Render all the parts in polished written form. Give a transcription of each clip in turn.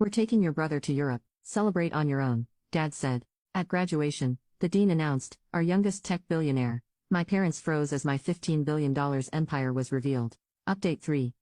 We're taking your brother to Europe. Celebrate on your own, Dad said. At graduation, the dean announced, our youngest tech billionaire. My parents froze as my $15 billion empire was revealed. Update 3.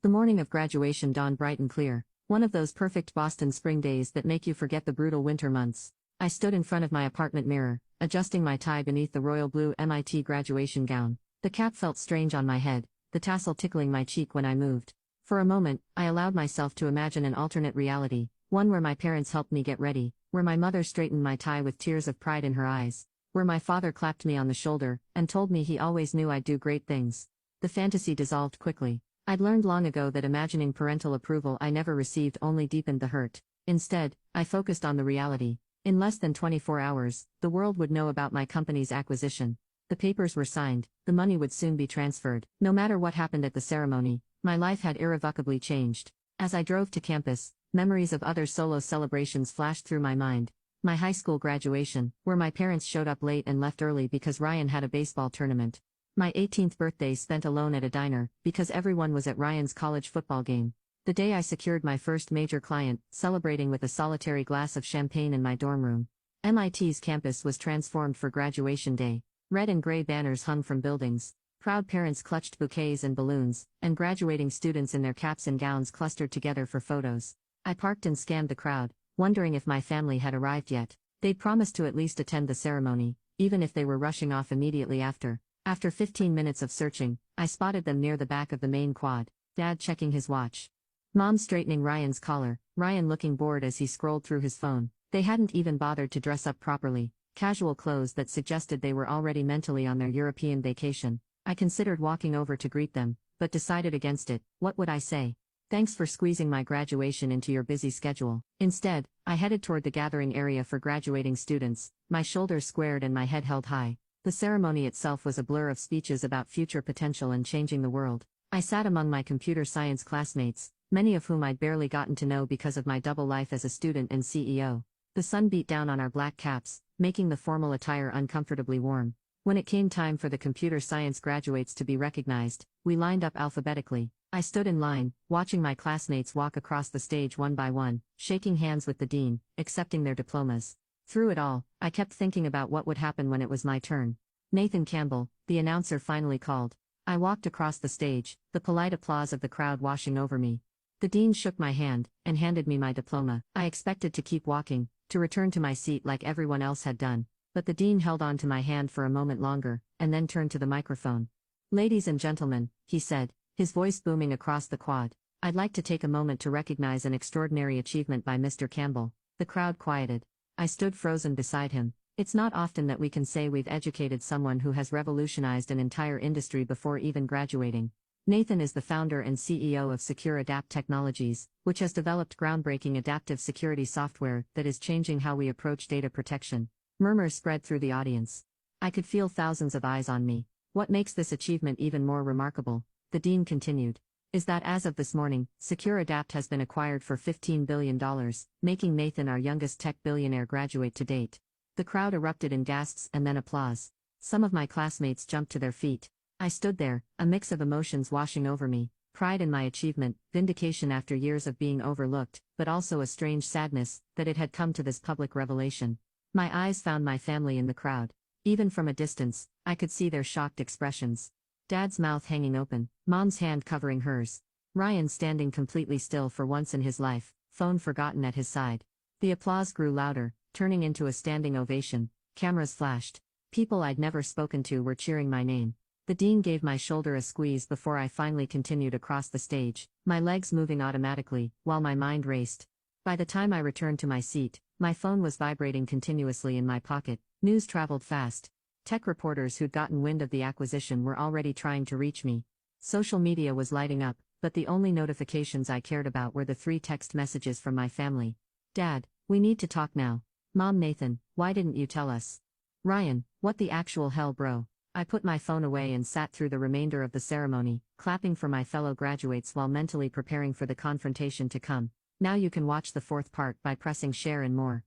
The morning of graduation dawned bright and clear, one of those perfect Boston spring days that make you forget the brutal winter months. I stood in front of my apartment mirror, adjusting my tie beneath the royal blue MIT graduation gown. The cap felt strange on my head, the tassel tickling my cheek when I moved. For a moment, I allowed myself to imagine an alternate reality, one where my parents helped me get ready, where my mother straightened my tie with tears of pride in her eyes, where my father clapped me on the shoulder and told me he always knew I'd do great things. The fantasy dissolved quickly. I'd learned long ago that imagining parental approval I never received only deepened the hurt. Instead, I focused on the reality. In less than 24 hours, the world would know about my company's acquisition. The papers were signed, the money would soon be transferred. No matter what happened at the ceremony, my life had irrevocably changed. As I drove to campus, memories of other solo celebrations flashed through my mind. My high school graduation, where my parents showed up late and left early because Ryan had a baseball tournament. My 18th birthday spent alone at a diner, because everyone was at Ryan's college football game. The day I secured my first major client, celebrating with a solitary glass of champagne in my dorm room. MIT's campus was transformed for graduation day. Red and gray banners hung from buildings. Proud parents clutched bouquets and balloons, and graduating students in their caps and gowns clustered together for photos. I parked and scanned the crowd, wondering if my family had arrived yet. They'd promised to at least attend the ceremony, even if they were rushing off immediately after. After 15 minutes of searching, I spotted them near the back of the main quad, Dad checking his watch. Mom straightening Ryan's collar, Ryan looking bored as he scrolled through his phone. They hadn't even bothered to dress up properly, casual clothes that suggested they were already mentally on their European vacation. I considered walking over to greet them, but decided against it. What would I say? Thanks for squeezing my graduation into your busy schedule. Instead, I headed toward the gathering area for graduating students, my shoulders squared and my head held high. The ceremony itself was a blur of speeches about future potential and changing the world. I sat among my computer science classmates, many of whom I'd barely gotten to know because of my double life as a student and CEO. The sun beat down on our black caps, making the formal attire uncomfortably warm. When it came time for the computer science graduates to be recognized, we lined up alphabetically. I stood in line, watching my classmates walk across the stage one by one, shaking hands with the dean, accepting their diplomas. Through it all, I kept thinking about what would happen when it was my turn. Nathan Campbell, the announcer, finally called. I walked across the stage, the polite applause of the crowd washing over me. The dean shook my hand and handed me my diploma. I expected to keep walking, to return to my seat like everyone else had done, but the dean held on to my hand for a moment longer, and then turned to the microphone. Ladies and gentlemen, he said, his voice booming across the quad, I'd like to take a moment to recognize an extraordinary achievement by Mr. Campbell. The crowd quieted. I stood frozen beside him. It's not often that we can say we've educated someone who has revolutionized an entire industry before even graduating. Nathan is the founder and CEO of Secure Adapt Technologies, which has developed groundbreaking adaptive security software that is changing how we approach data protection. Murmurs spread through the audience. I could feel thousands of eyes on me. What makes this achievement even more remarkable, the dean continued, is that as of this morning, Secure Adapt has been acquired for $15 billion, making Nathan our youngest tech billionaire graduate to date. The crowd erupted in gasps and then applause. Some of my classmates jumped to their feet. I stood there, a mix of emotions washing over me, pride in my achievement, vindication after years of being overlooked, but also a strange sadness that it had come to this public revelation. My eyes found my family in the crowd. Even from a distance, I could see their shocked expressions. Dad's mouth hanging open, Mom's hand covering hers. Ryan standing completely still for once in his life, phone forgotten at his side. The applause grew louder, turning into a standing ovation. Cameras flashed. People I'd never spoken to were cheering my name. The dean gave my shoulder a squeeze before I finally continued across the stage, my legs moving automatically, while my mind raced. By the time I returned to my seat, my phone was vibrating continuously in my pocket. News traveled fast. Tech reporters who'd gotten wind of the acquisition were already trying to reach me. Social media was lighting up, but the only notifications I cared about were the 3 text messages from my family. Dad, we need to talk now. Mom, Nathan, why didn't you tell us? Ryan, what the actual hell, bro? I put my phone away and sat through the remainder of the ceremony, clapping for my fellow graduates while mentally preparing for the confrontation to come. Now you can watch the 4th part by pressing share and more.